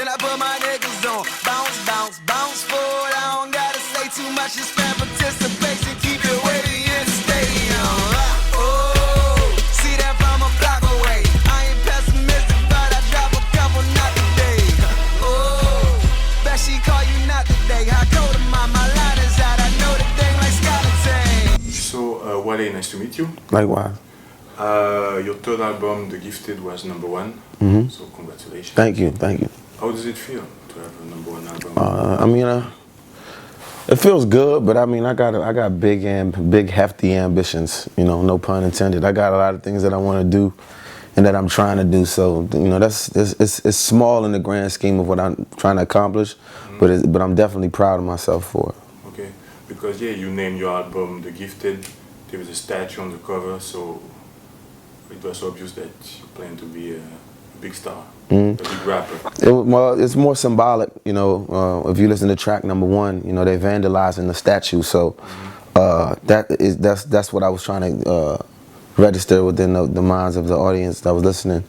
then I put my niggas on. Bounce, bounce, bounce forward. I don't gotta say too much, just fan participation. Keep it waiting in the stadium. Oh, see that from a block away. I ain't pessimistic, but I drop a couple not today. Oh, bet she call you not today. How cold am I? My line is out. I know the thing like skeleton. So, Wale, nice to meet you. Likewise. Your third album, The Gifted, was #1. So congratulations. Thank you, thank you. How does it feel to have a #1 album? I mean, it feels good, but I mean, I got big hefty ambitions. You know, no pun intended. I got a lot of things that I want to do, and that I'm trying to do. So you know, it's small in the grand scheme of what I'm trying to accomplish, but I'm definitely proud of myself for it. Okay, because yeah, you named your album The Gifted. There was a statue on the cover, so it was obvious that you plan to be a big star, a big rapper. Well, it's more symbolic, you know. If you listen to track #1, you know, they vandalizing the statue, so that's what I was trying to register within the minds of the audience that was listening.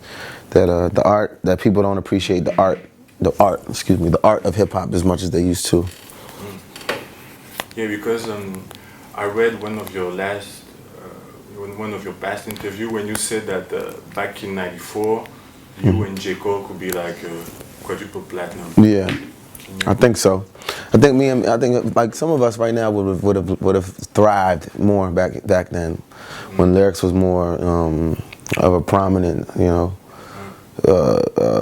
That the art, that people don't appreciate the art of hip hop as much as they used to. Yeah, because I read one of your one of your past interview when you said that back in '94, you and J. Cole could be like quadruple platinum. Yeah, I think so. I think like some of us right now would have thrived more back then, when lyrics was more of a prominent, you know,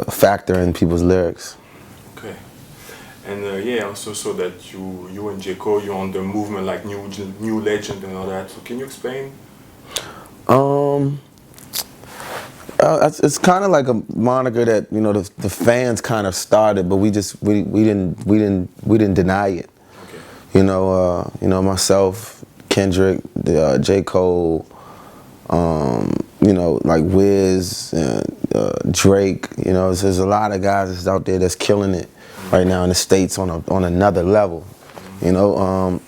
factor in people's lyrics. Okay, and yeah, also so that you and J. Cole, you're on the movement like new legend and all that. So can you explain? It's kind of like a moniker that, you know, the fans kind of started, but we didn't deny it. Okay. You know, myself, Kendrick, J. Cole, you know, like Wiz, Drake. You know, there's a lot of guys that's out there that's killing it right now in the States on another level. You know,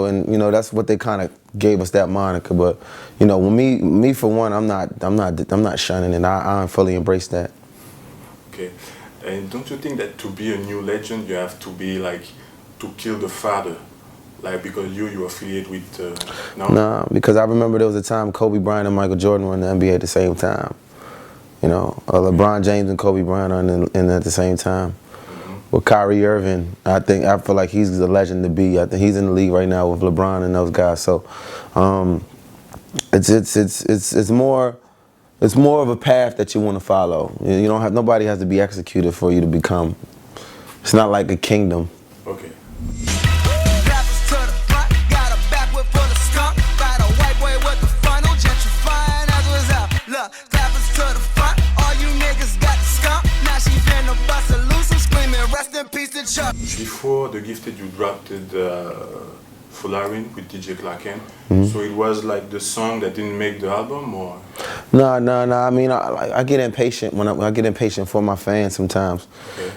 and that's what they kind of gave us, that moniker. But you know, when me for one, I'm not shunning it. I fully embrace that. Okay, and don't you think that to be a new legend, you have to be like to kill the father, like because you affiliate with? No? Nah, because I remember there was a time Kobe Bryant and Michael Jordan were in the NBA at the same time. You know, LeBron James and Kobe Bryant are in at the same time. With Kyrie Irving, I feel like he's the legend to be. I think he's in the league right now with LeBron and those guys. So, it's more of a path that you want to follow. You don't have, nobody has to be executed for you to become. It's not like a kingdom. Okay. Before The Gifted, you dropped Fullarin with DJ Clarken. So it was like the song that didn't make the album, or? No. I mean, I get impatient when I get impatient for my fans sometimes,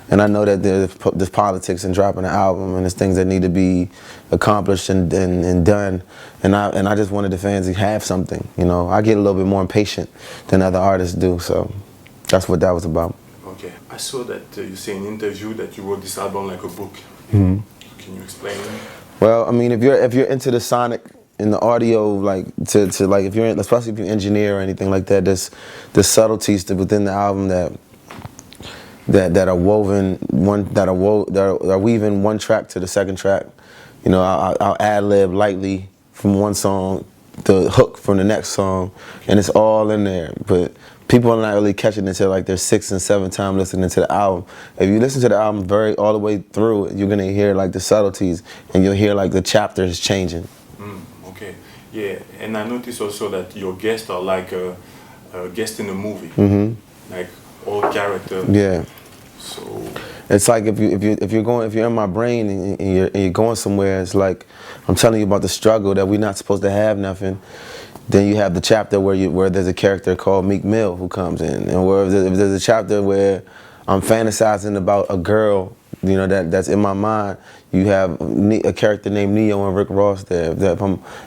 and I know that there's politics in dropping an album, and there's things that need to be accomplished and done, and I just wanted the fans to have something. You know, I get a little bit more impatient than other artists do, so that's what that was about. Okay, I saw that you say in an interview that you wrote this album like a book. Can you explain? Well, I mean, if you're into the sonic and the audio, like to like if you're especially if you're an engineer or anything like that, there's subtleties within the album that are woven that are weaving one track to the second track. You know, I'll ad-lib lightly from one song, the hook from the next song, and it's all in there. But people are not really catching it until like their 6th and 7th time listening to the album. If you listen to the album all the way through, you're gonna hear like the subtleties, and you'll hear like the chapters changing. Okay, yeah, and I noticed also that your guests are like a guest in a movie, like all characters. Yeah. So it's like if you're in my brain and you're going somewhere, it's like I'm telling you about the struggle that we're not supposed to have nothing. Then you have the chapter where there's a character called Meek Mill who comes in, and where if there's a chapter where I'm fantasizing about a girl, you know, that's in my mind. You have a character named Neo and Rick Ross there.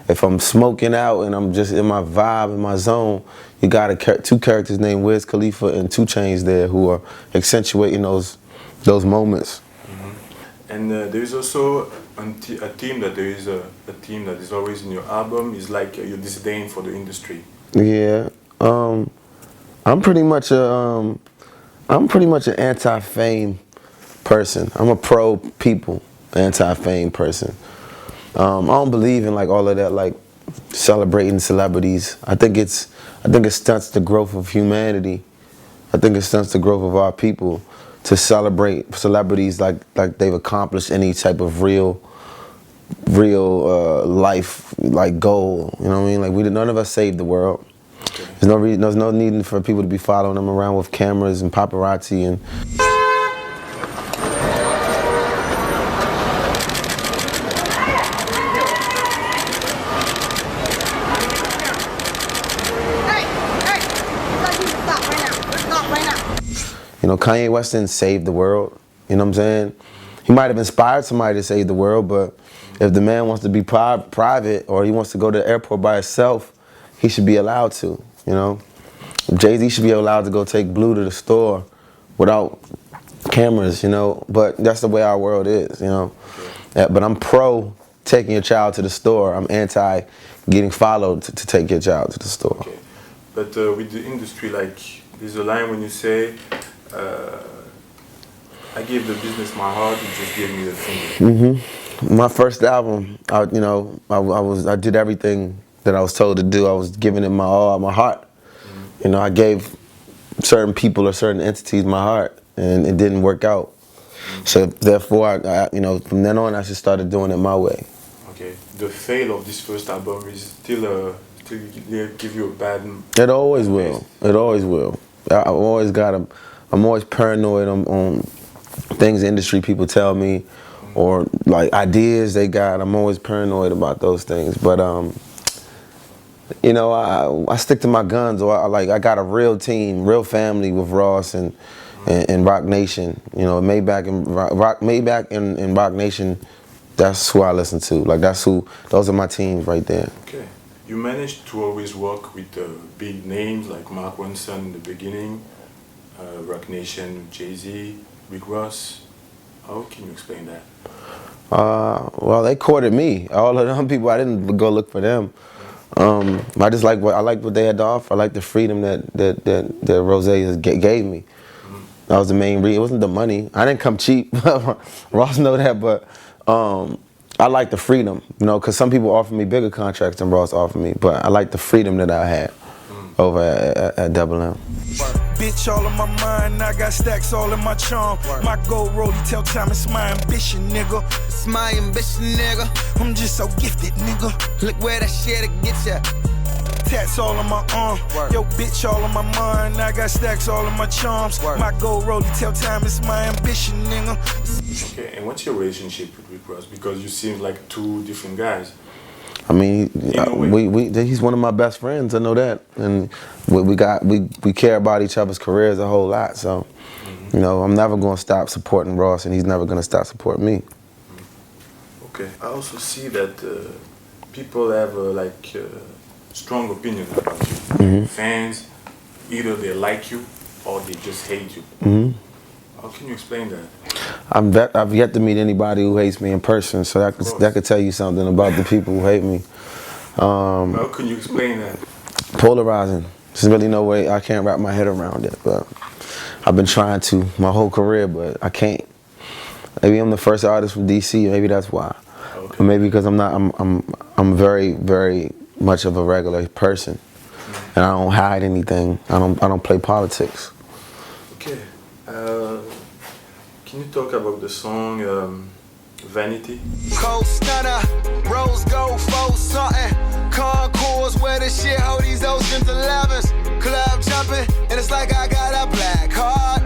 If I'm smoking out and I'm just in my vibe, in my zone, you got two characters named Wiz Khalifa and 2 Chainz there who are accentuating those those moments. And there is also a theme that there is a theme that is always in your album is like your disdain for the industry. Yeah, I'm pretty much an anti-fame person. I'm a pro people, anti-fame person. I don't believe in like all of that like celebrating celebrities. I think it stunts the growth of humanity. I think it stunts the growth of our people to celebrate celebrities like they've accomplished any type of real life like goal. You know what I mean? Like none of us saved the world. There's no need for people to be following them around with cameras and paparazzi and. You know, Kanye West didn't save the world. You know what I'm saying? He might have inspired somebody to save the world, but if the man wants to be private or he wants to go to the airport by himself, he should be allowed to, you know? Jay-Z should be allowed to go take Blue to the store without cameras, you know? But that's the way our world is, you know? But I'm pro taking your child to the store. I'm anti getting followed to take your child to the store. Okay. But with the industry, like, there's a line when you say, I gave the business my heart, you just gave me the finger. My first album, I did everything that I was told to do. I was giving it my all, my heart. You know, I gave certain people or certain entities my heart, and it didn't work out. So therefore, you know, from then on, I just started doing it my way. Okay. The fail of this first album is still give you a bad. It always will. It always will. I'm always paranoid on things industry people tell me, or like ideas they got. I'm always paranoid about those things. But you know, I stick to my guns. Or I got a real team, real family with Ross and Rock Nation. You know, Maybach and Rock Nation. That's who I listen to. Like those are my teams right there. Okay. You managed to always work with big names like Mark Ronson in the beginning, Rock Nation, Jay-Z, Rick Ross. How can you explain that? Well, they courted me. All of them people, I didn't go look for them. I just like I liked what they had to offer. I liked the freedom that Rose gave me. That was the main reason. It wasn't the money. I didn't come cheap. Ross know that, but I like the freedom, you know, because some people offer me bigger contracts than Ross offered me, but I like the freedom that I had over at Double M. Bitch all in my mind, I got stacks all in my charm. My gold rollie tell time it's my ambition, nigga. It's my ambition, nigga. I'm just so gifted, nigga. Look where that shit'll get ya. Tats all on my arm. Yo, bitch all on my mind, I got stacks all in my charms. My gold rollie tell time it's my ambition, nigga. Okay, and what's your relationship with Rick Ross? Because you seem like two different guys. I mean, he's one of my best friends. I know that, and we care about each other's careers a whole lot. So, you know, I'm never going to stop supporting Ross, and he's never going to stop supporting me. Okay. I also see that people have strong opinions about you. Fans, either they like you or they just hate you. How can you explain that? I've yet to meet anybody who hates me in person, so that could tell you something about the people who hate me. How can you explain that? Polarizing. There's really no way I can't wrap my head around it, but I've been trying to my whole career, but I can't. Maybe I'm the first artist from DC. Maybe that's why. Okay. Or maybe because I'm very, very much of a regular person, and I don't hide anything. I don't play politics. Okay. Can you talk about the song Vanity? Cold stunner, rose gold, faux something. Concourse where the shit hold these oceans 11s. Club jumping, and it's like I got a black card.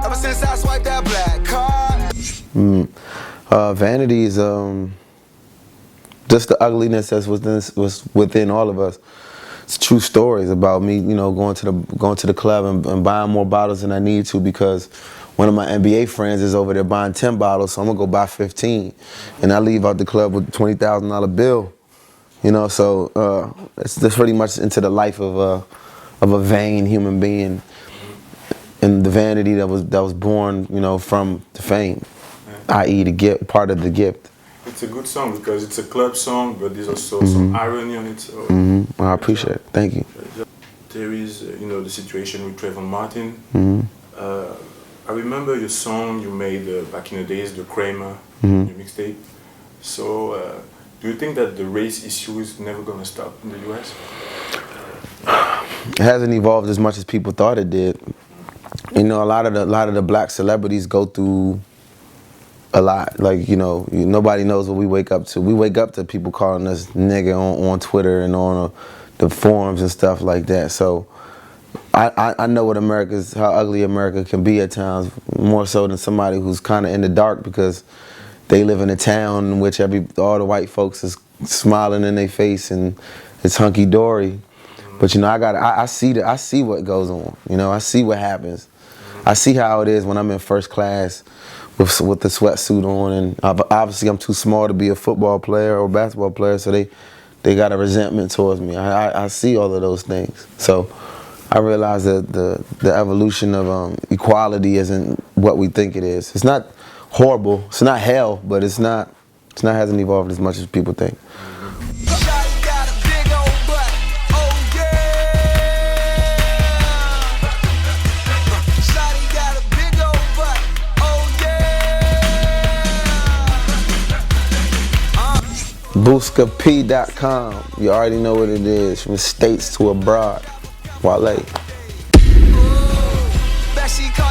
Ever since I swiped that black card. Vanity is just the ugliness that's within all of us. It's true stories about me, you know, going to the club and buying more bottles than I need to because one of my NBA friends is over there buying 10 bottles, so I'm gonna go buy 15, and I leave out the club with a $20,000 bill, you know. So it's pretty much into the life of a vain human being, and the vanity that was born, you know, from the fame, i.e. the gift, part of the gift. It's a good song because it's a club song, but there's also some irony on it. So I appreciate it. Thank you. There is, you know, the situation with Trayvon Martin. I remember your song you made back in the days, the Kramer, your mixtape. So, do you think that the race issue is never gonna stop in the US? It hasn't evolved as much as people thought it did. You know, a lot of the black celebrities go through a lot. Like, you know, nobody knows what we wake up to. We wake up to people calling us nigga on Twitter and on the forums and stuff like that. So I know what how ugly America can be at times, more so than somebody who's kind of in the dark because they live in a town in which all the white folks is smiling in their face and it's hunky dory. But you know, I see what goes on. You know, I see what happens. I see how it is when I'm in first class with the sweatsuit on, and obviously I'm too small to be a football player or basketball player, so they got a resentment towards me. I see all of those things. So I realize that the evolution of equality isn't what we think it is. It's not horrible. It's not hell, but it hasn't evolved as much as people think. Shawty got a big old butt, oh yeah. Shawty got a big old butt, oh yeah. Booska-p.com. You already know what it is. From the States to abroad. Wale. Bet she call